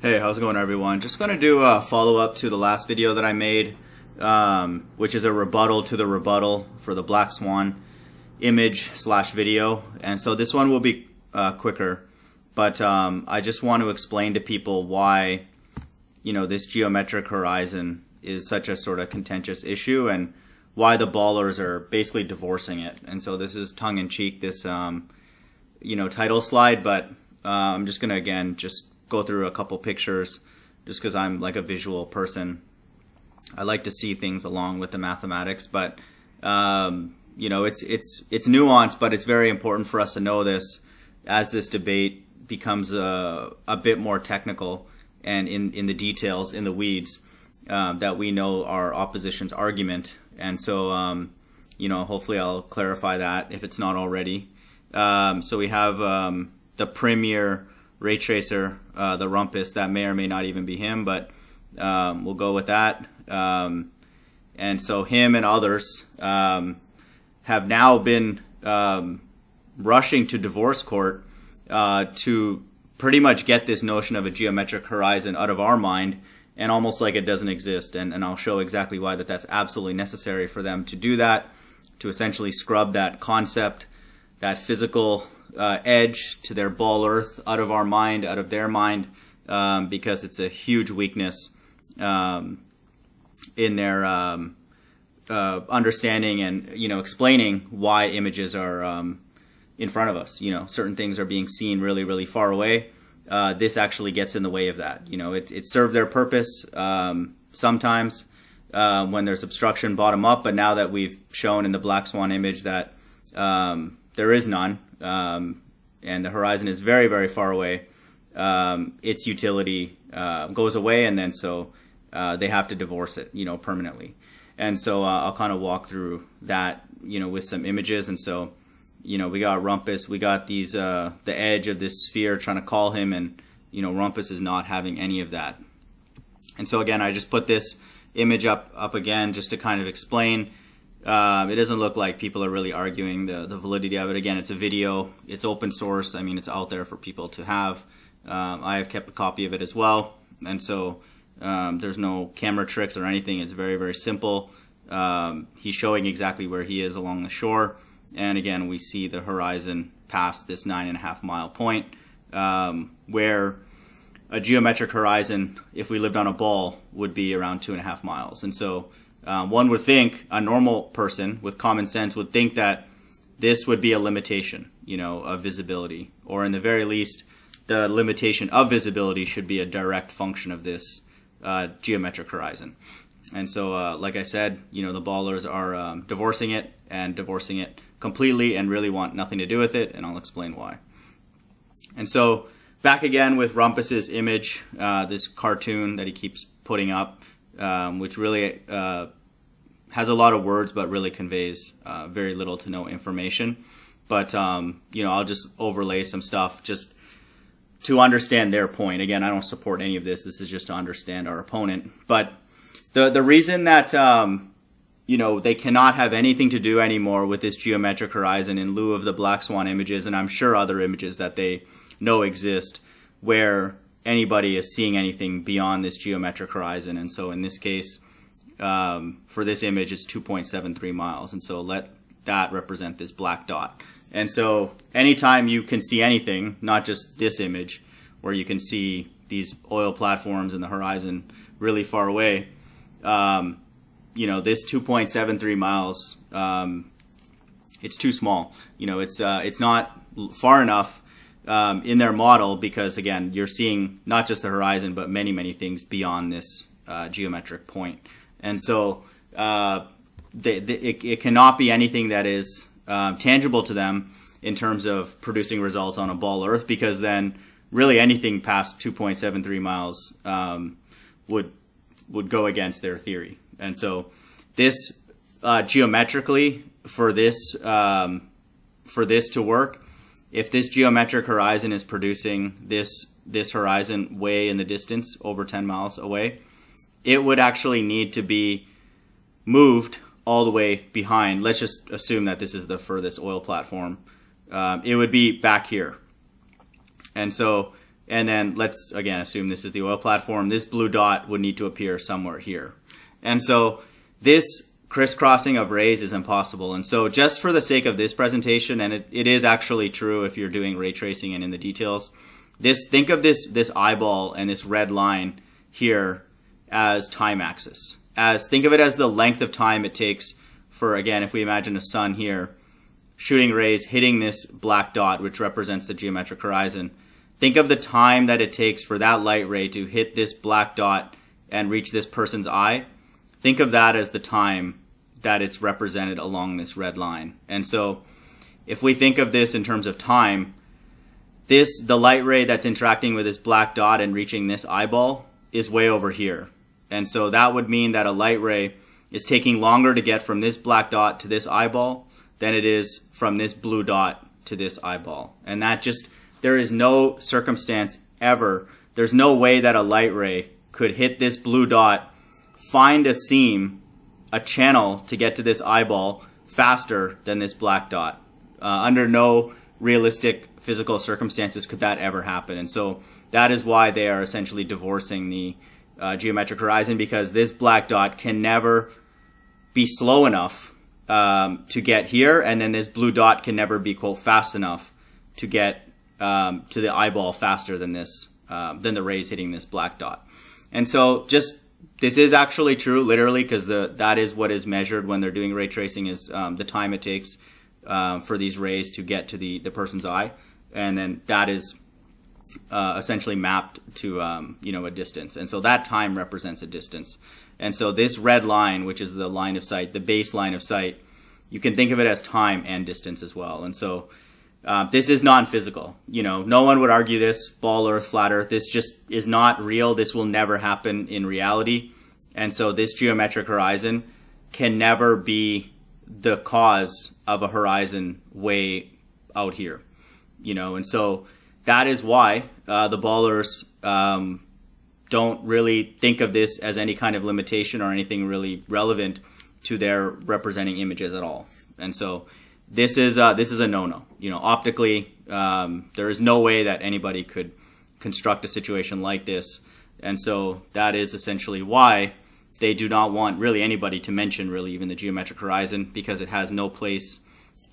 Hey, how's it going, everyone? Just going to do a follow-up to the last video that I made, which is a rebuttal to the rebuttal for the Black Swan image/video. And so this one will be quicker, but I just want to explain to people why, this geometric horizon is such a sort of contentious issue and why the ballers are basically divorcing it. And so this is tongue-in-cheek, this, title slide, but I'm just going to, again, just go through a couple pictures just because I'm like a visual person. I like to see things along with the mathematics, but it's nuanced, but it's very important for us to know this as this debate becomes a bit more technical and in the details, in the weeds, that we know our opposition's argument. And so hopefully I'll clarify that if it's not already. So we have the premier ray tracer, TheRumpus. That may or may not even be him, but we'll go with that. And so him and others have now been rushing to divorce court to pretty much get this notion of a geometric horizon out of our mind and almost like it doesn't exist. And I'll show exactly why that's absolutely necessary for them to do that, to essentially scrub that concept, that physical edge to their ball earth out of our mind, out of their mind, because it's a huge weakness in their understanding and explaining why images are in front of us. Certain things are being seen really, really far away. This actually gets in the way of that. It served their purpose sometimes when there's obstruction bottom up, but now that we've shown in the Black Swan image that there is none, and the horizon is very, very far away, its utility goes away, and then so they have to divorce it, permanently. And so I'll kind of walk through that, with some images. And so, we got Rumpus, we got these the edge of this sphere trying to call him, and Rumpus is not having any of that. And so again, I just put this image up again just to kind of explain. It doesn't look like people are really arguing the validity of it. Again, it's a video, it's open source. I mean, it's out there for people to have. I have kept a copy of it as well. And so there's no camera tricks or anything. It's very, very simple. He's showing exactly where he is along the shore. And again, we see the horizon past this 9.5 mile point, where a geometric horizon, if we lived on a ball, would be around 2.5 miles. And so one would think, a normal person with common sense would think that this would be a limitation, of visibility, or in the very least, the limitation of visibility should be a direct function of this geometric horizon. And so, like I said, the ballers are divorcing it completely and really want nothing to do with it, and I'll explain why. And so, back again with Rumpus's image, this cartoon that he keeps putting up, which really has a lot of words but really conveys very little to no information. But, I'll just overlay some stuff just to understand their point. Again, I don't support any of this. This is just to understand our opponent. But the reason that, they cannot have anything to do anymore with this geometric horizon in lieu of the Black Swan images, and I'm sure other images that they know exist, where anybody is seeing anything beyond this geometric horizon. And so in this case, for this image, it's 2.73 miles. And so let that represent this black dot. And so anytime you can see anything, not just this image, where you can see these oil platforms and the horizon really far away, this 2.73 miles, it's too small. It's not far enough in their model, because again, you're seeing not just the horizon, but many, many things beyond this geometric point. And so it cannot be anything that is tangible to them in terms of producing results on a ball earth, because then really anything past 2.73 miles would go against their theory. And so this geometrically, for this to work, if this geometric horizon is producing this horizon way in the distance, over 10 miles away, it would actually need to be moved all the way behind. Let's just assume that this is the furthest oil platform. It would be back here. And so And then let's, again, assume this is the oil platform. This blue dot would need to appear somewhere here. And so this crisscrossing of rays is impossible. And so just for the sake of this presentation, and it is actually true if you're doing ray tracing and in the details, think of this eyeball and this red line here as time axis. Think of it as the length of time it takes for, again, if we imagine a sun here, shooting rays hitting this black dot, which represents the geometric horizon. Think of the time that it takes for that light ray to hit this black dot and reach this person's eye. Think of that as the time that it's represented along this red line. And so if we think of this in terms of time, the light ray that's interacting with this black dot and reaching this eyeball is way over here. And so that would mean that a light ray is taking longer to get from this black dot to this eyeball than it is from this blue dot to this eyeball. And that just, there is no circumstance ever, there's no way that a light ray could hit this blue dot, find a seam, a channel to get to this eyeball faster than this black dot. Under no realistic physical circumstances could that ever happen. And so that is why they are essentially divorcing the geometric horizon, because this black dot can never be slow enough to get here, and then this blue dot can never be, quote, fast enough to get to the eyeball faster than than the rays hitting this black dot. And so this is actually true, literally, because that is what is measured when they're doing ray tracing, is the time it takes for these rays to get to the person's eye, and then that is essentially mapped to a distance, and so that time represents a distance. And so this red line, which is the line of sight, the base line of sight, you can think of it as time and distance as well. And so this is non-physical. No one would argue this, ball earth, flat earth. This just is not real. This will never happen in reality. And so this geometric horizon can never be the cause of a horizon way out here. And so that is why the ballers don't really think of this as any kind of limitation or anything really relevant to their representing images at all. And so this is a no-no. Optically, there is no way that anybody could construct a situation like this. And so that is essentially why they do not want really anybody to mention really even the geometric horizon, because it has no place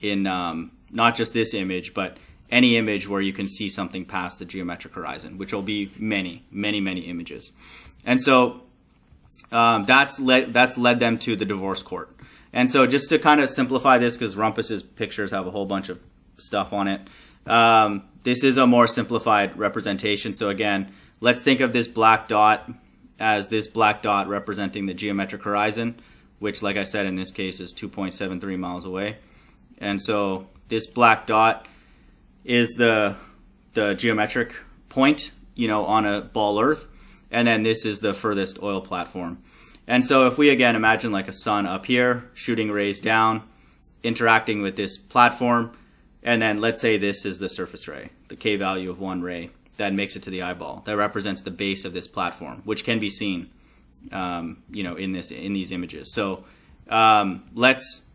in not just this image, but any image where you can see something past the geometric horizon, which will be many, many, many images. And so that's led them to the divorce court. And so just to kind of simplify this, because Rumpus's pictures have a whole bunch of stuff on it, this is a more simplified representation. So again, let's think of this black dot as this black dot representing the geometric horizon, which, like I said, in this case is 2.73 miles away. And so this black dot is the geometric point, on a ball earth, and then this is the furthest oil platform. And so if we again imagine like a sun up here, shooting rays down, interacting with this platform, and then let's say this is the surface ray, the K value of one ray that makes it to the eyeball, that represents the base of this platform, which can be seen, in these images. So let's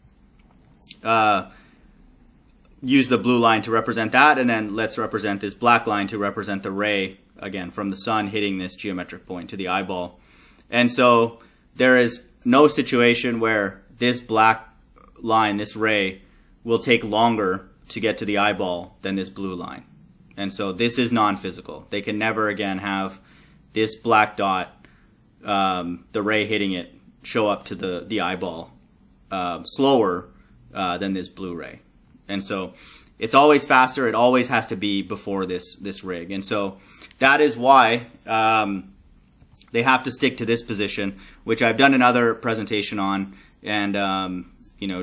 use the blue line to represent that, and then let's represent this black line to represent the ray, again, from the sun hitting this geometric point to the eyeball. And so there is no situation where this black line, this ray, will take longer to get to the eyeball than this blue line. And so this is non-physical. They can never again have this black dot, the ray hitting it, show up to the eyeball slower than this blue ray. And so it's always faster. It always has to be before this rig. And so that is why they have to stick to this position, which I've done another presentation on, and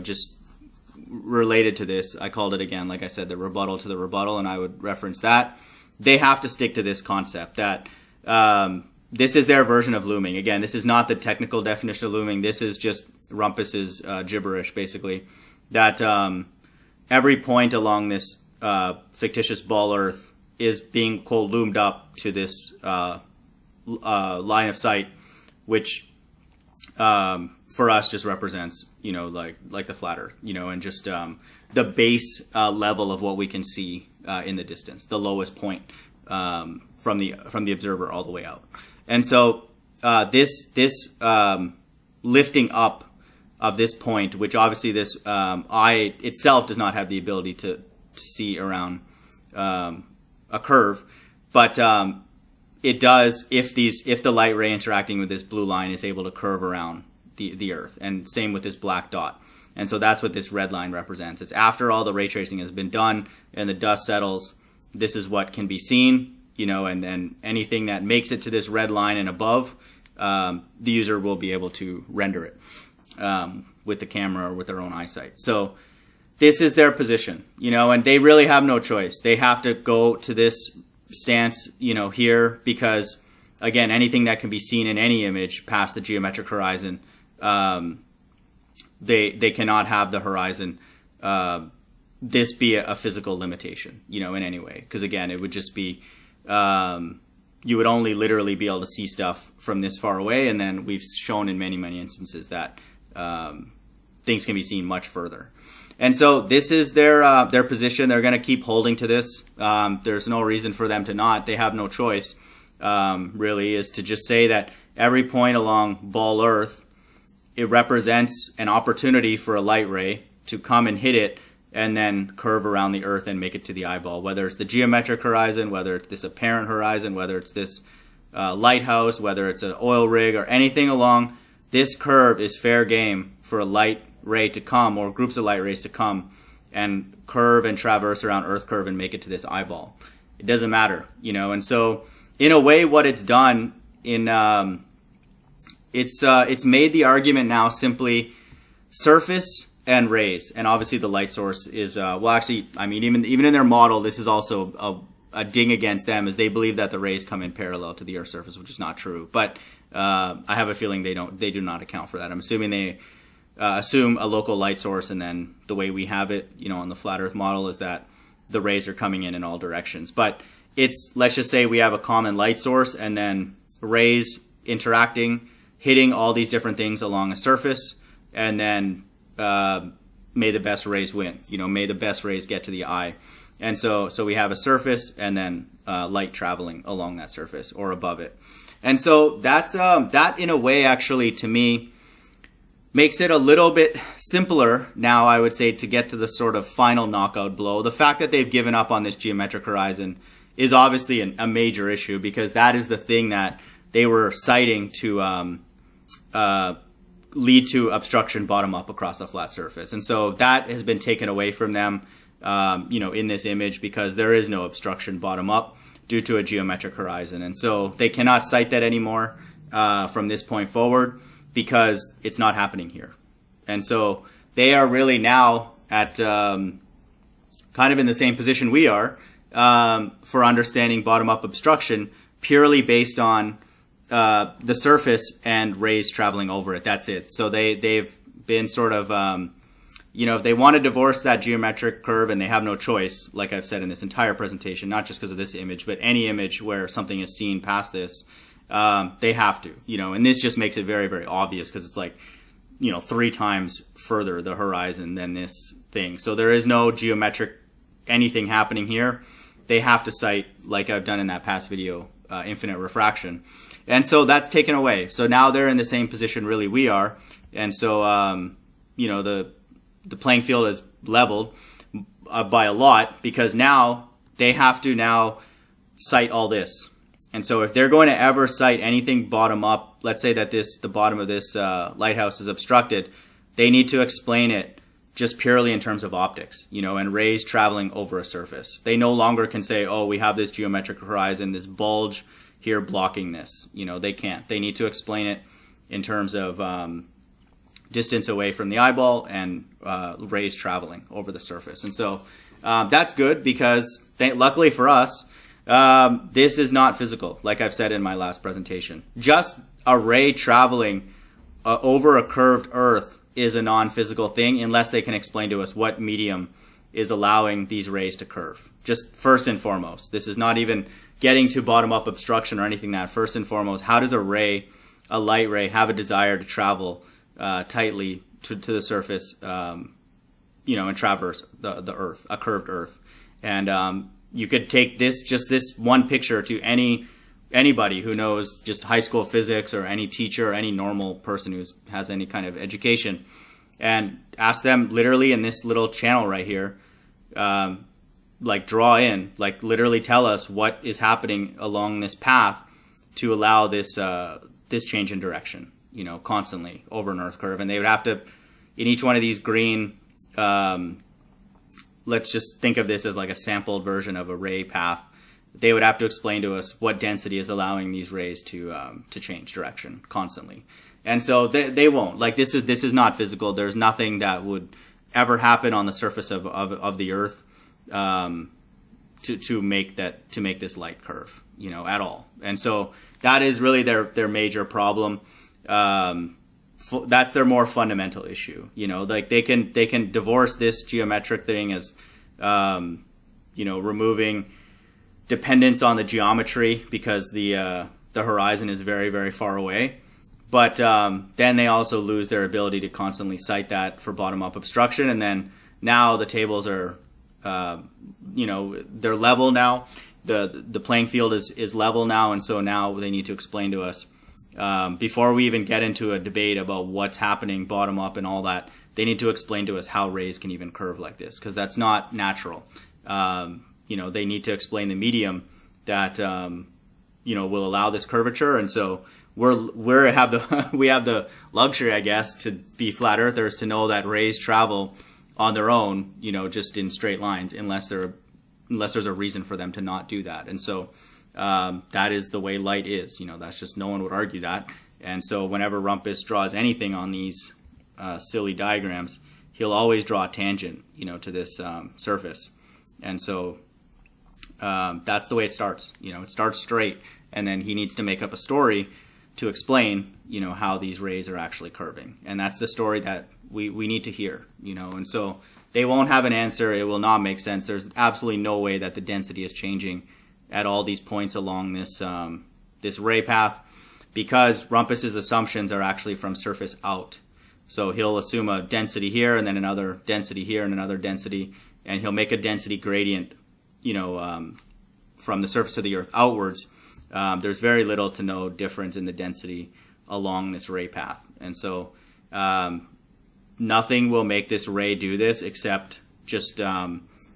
just related to this, I called it, again, like I said, the rebuttal to the rebuttal, and I would reference that. They have to stick to this concept that this is their version of looming. Again, this is not the technical definition of looming. This is just Rumpus's gibberish, basically, that every point along this fictitious ball earth is being, quote, loomed up to this line of sight, which for us just represents, like the flat earth, and just the base level of what we can see in the distance, the lowest point from the observer all the way out. And so this lifting up of this point, which obviously this eye itself does not have the ability to see around a curve, but it does if the light ray interacting with this blue line is able to curve around the Earth, and same with this black dot. And so that's what this red line represents. It's after all the ray tracing has been done and the dust settles, this is what can be seen, and then anything that makes it to this red line and above, the user will be able to render it with the camera or with their own eyesight. So this is their position, and they really have no choice. They have to go to this stance, here, because again, anything that can be seen in any image past the geometric horizon, they cannot have the horizon, this be a physical limitation, in any way. Because again, it would just be, you would only literally be able to see stuff from this far away. And then we've shown in many, many instances that things can be seen much further. And so this is their position. They're going to keep holding to this. There's no reason for them to not. They have no choice, really, is to just say that every point along ball Earth, it represents an opportunity for a light ray to come and hit it and then curve around the Earth and make it to the eyeball, whether it's the geometric horizon, whether it's this apparent horizon, whether it's this lighthouse, whether it's an oil rig or anything along this curve is fair game for a light ray to come, or groups of light rays to come and curve and traverse around Earth curve and make it to this eyeball. It doesn't matter, and so in a way what it's done in it's made the argument now simply surface and rays, and obviously the light source is even in their model, this is also a ding against them, as they believe that the rays come in parallel to the Earth's surface, which is not true. But I have a feeling they do not account for that. I'm assuming they assume a local light source, and then the way we have it, on the flat Earth model, is that the rays are coming in all directions. But let's just say we have a common light source, and then rays interacting, hitting all these different things along a surface, and then may the best rays win. May the best rays get to the eye. And so we have a surface, and then light traveling along that surface or above it. And so that's that in a way, actually, to me, makes it a little bit simpler now, I would say, to get to the sort of final knockout blow. The fact that they've given up on this geometric horizon is obviously a major issue, because that is the thing that they were citing to lead to obstruction bottom up across a flat surface. And so that has been taken away from them, in this image, because there is no obstruction bottom up due to a geometric horizon. And so they cannot cite that anymore from this point forward, because it's not happening here. And so they are really now at kind of in the same position we are for understanding bottom-up obstruction, purely based on the surface and rays traveling over it. That's it. So they've been sort of, if they want to divorce that geometric curve, and they have no choice, like I've said in this entire presentation, not just because of this image, but any image where something is seen past this, they have to, and this just makes it very, very obvious, because it's like, 3 times further the horizon than this thing. So there is no geometric anything happening here. They have to cite, like I've done in that past video, infinite refraction. And so that's taken away. So now they're in the same position really we are. And so, the playing field is leveled by a lot, because now they have to now cite all this. And so if they're going to ever cite anything bottom up, let's say that the bottom of this lighthouse is obstructed, they need to explain it just purely in terms of optics, and rays traveling over a surface. They no longer can say, oh, we have this geometric horizon, this bulge here blocking this. They can't. They need to explain it in terms of distance away from the eyeball and rays traveling over the surface. And so that's good, because luckily for us, this is not physical, like I've said in my last presentation. Just a ray traveling over a curved Earth is a non-physical thing, unless they can explain to us what medium is allowing these rays to curve. Just first and foremost, this is not even getting to bottom-up obstruction or anything that. First and foremost, how does a light ray, have a desire to travel tightly to the surface, and traverse the Earth, a curved Earth? And you could take this one picture to anybody who knows just high school physics, or any teacher or any normal person who has any kind of education, and ask them literally in this little channel right here, like draw in, like literally tell us what is happening along this path to allow this change in direction, constantly over an Earth curve. And they would have to, in each one of these green, let's just think of this as like a sampled version of a ray path. They would have to explain to us what density is allowing these rays to change direction constantly. And so they won't. Like, this is not physical. There's nothing that would ever happen on the surface of the Earth to make this light curve, at all. And so that is really their major problem. That's their more fundamental issue. Like they can divorce this geometric thing as removing dependence on the geometry because the horizon is very, very far away. But then they also lose their ability to constantly cite that for bottom-up obstruction. And then now the tables are, they're level now. The playing field is level now. And so now they need to explain to us, before we even get into a debate about what's happening bottom-up and all that, they need to explain to us how rays can even curve like this, because that's not natural. They need to explain the medium that, will allow this curvature. And so we have the luxury, I guess, to be flat earthers, to know that rays travel on their own, just in straight lines, unless there's a reason for them to not do that. And so that is the way light is. That's just, no one would argue that. And so whenever Rumpus draws anything on these silly diagrams, he'll always draw a tangent, to this surface. And so that's the way it starts. It starts straight, and then he needs to make up a story to explain, how these rays are actually curving. And that's the story that we need to hear, and so they won't have an answer. It will not make sense. There's absolutely no way that the density is changing at all these points along this ray path, because Rumpus's assumptions are actually from surface out. So he'll assume a density here, and then another density here, and another density, and he'll make a density gradient, from the surface of the Earth outwards. There's very little to no difference in the density along this ray path. And so nothing will make this ray do this except just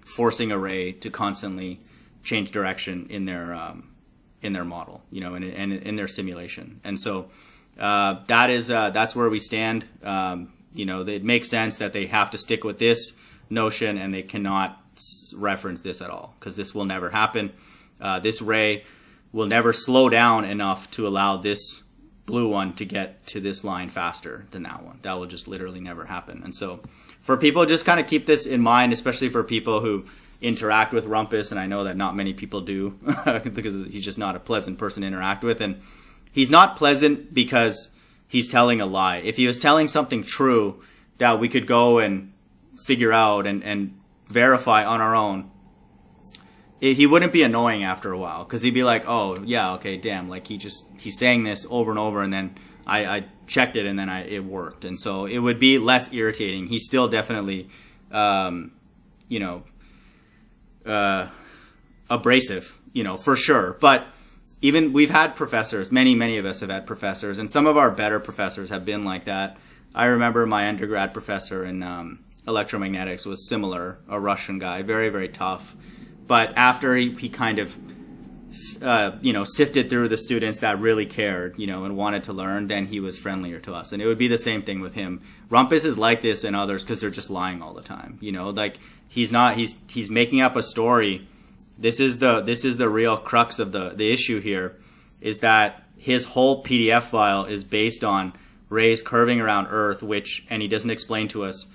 forcing a ray to constantly change direction in their model, and in their simulation. And so that's where we stand. It makes sense that they have to stick with this notion, and they cannot reference this at all, because this will never happen. This ray will never slow down enough to allow this blue one to get to this line faster than that one. That will just literally never happen. And so for people, just kind of keep this in mind, especially for people who interact with Rumpus, and I know that not many people do, because he's just not a pleasant person to interact with. And he's not pleasant because he's telling a lie. If he was telling something true that we could go and figure out and verify on our own, he wouldn't be annoying after a while, because he'd be like, oh yeah, okay, damn, like he's saying this over and over, and then I checked it, and then it worked. And so it would be less irritating. He's still definitely abrasive, for sure. But even we've had professors, many of us have had professors, and some of our better professors have been like that. I remember my undergrad professor in electromagnetics was similar, a Russian guy, very, very tough. But after he kind of, sifted through the students that really cared, and wanted to learn, then he was friendlier to us. And it would be the same thing with him. Rumpus is like this in others because they're just lying all the time. Like he's making up a story. This is the real crux of the issue here, is that his whole PDF file is based on rays curving around Earth, and he doesn't explain to us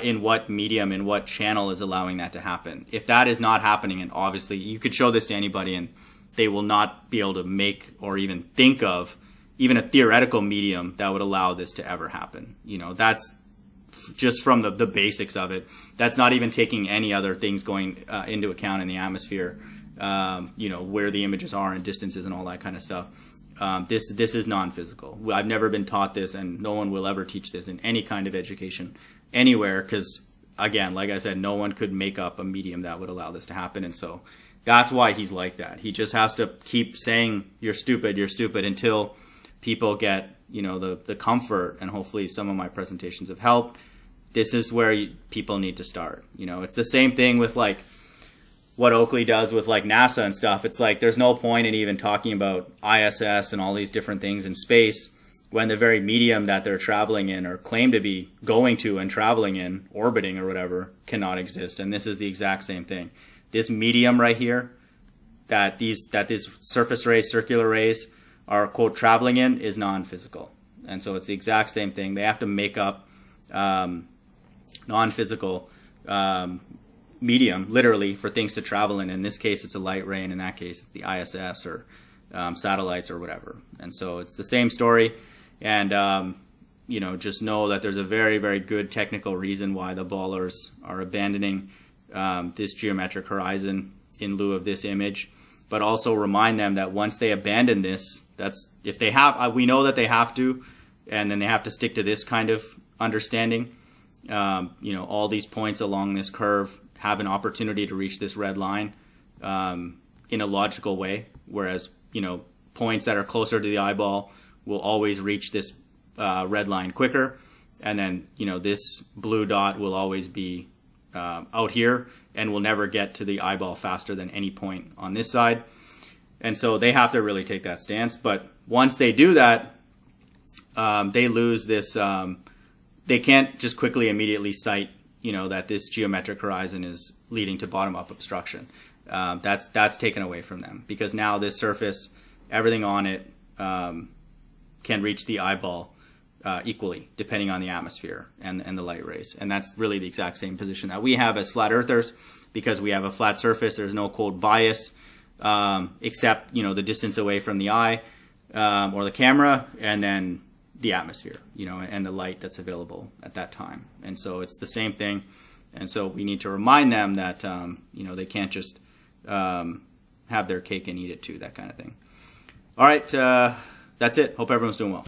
in what medium, in what channel is allowing that to happen. If that is not happening, and obviously you could show this to anybody and they will not be able to make or even think of even a theoretical medium that would allow this to ever happen. That's just from the basics of it. That's not even taking any other things going into account in the atmosphere, where the images are and distances and all that kind of stuff. This is non-physical. I've never been taught this, and no one will ever teach this in any kind of education anywhere, because again, like I said, no one could make up a medium that would allow this to happen. And so That's why he's like that. He just has to keep saying, you're stupid, until people get, the comfort, and hopefully some of my presentations have helped. This is where people need to start. It's the same thing with like what Oakley does with like NASA and stuff. It's like there's no point in even talking about ISS and all these different things in space when the very medium that they're traveling in or claim to be going to and traveling in, orbiting or whatever, cannot exist. And this is the exact same thing. This medium right here that these surface rays, circular rays are, quote, traveling in is non-physical. And so it's the exact same thing. They have to make up non-physical medium, literally, for things to travel in. In this case, it's a light ray, and in that case, it's the ISS or satellites or whatever. And so it's the same story. And, just know that there's a very, very good technical reason why the ballers are abandoning this geometric horizon in lieu of this image. But also remind them that once they abandon this, that's if they have, we know that they have to, and then they have to stick to this kind of understanding. All these points along this curve have an opportunity to reach this red line in a logical way, whereas points that are closer to the eyeball will always reach this red line quicker, and then this blue dot will always be out here and will never get to the eyeball faster than any point on this side. And so they have to really take that stance. But once they do that, they lose this. They can't just quickly immediately cite that this geometric horizon is leading to bottom-up obstruction. That's taken away from them, because now this surface, everything on it, can reach the eyeball equally, depending on the atmosphere and the light rays. And that's really the exact same position that we have as flat earthers, because we have a flat surface. There's no, quote, bias, except the distance away from the eye or the camera, and then the atmosphere, and the light that's available at that time. And so it's the same thing. And so we need to remind them that they can't just have their cake and eat it too, that kind of thing. All right, that's it. Hope everyone's doing well.